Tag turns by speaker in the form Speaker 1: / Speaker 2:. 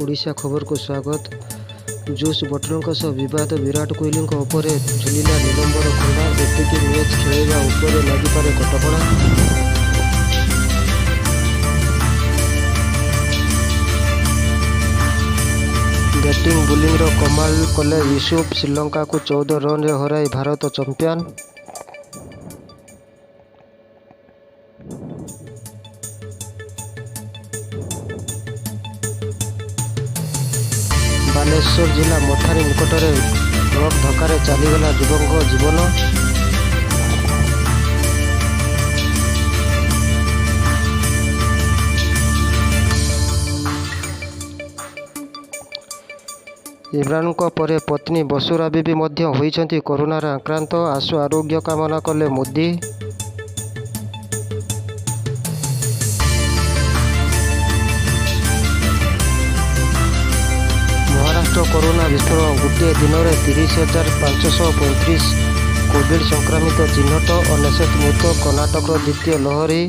Speaker 1: ओडिशा खबर को स्वागत। जोश बटलर सह विवाद विराट कोहली उपरे झुलिला निलंबन खंडा। एतिकी मैच खेलवा उपरे लगिपारे कटकणा। बैटिंग बोलिंग कमाल कले यूसुफ। श्रीलंका को 14 रन रे हराई भारत चैंपियन। बालेश्वर जिला मठारी निकट में ट्रक धक्का चलीगला युवक जीवन। इमरान परे पत्नी बसुरा बीबी होइछंती कोरोना आक्रांत। आशु आरोग्य कामना कले मोदी। कोरोना विस्फोरण गोटे दिन में 30,535 कोविड संक्रमित चिन्हट। 99 मृत। कर्नाटक द्वितीय लहरी।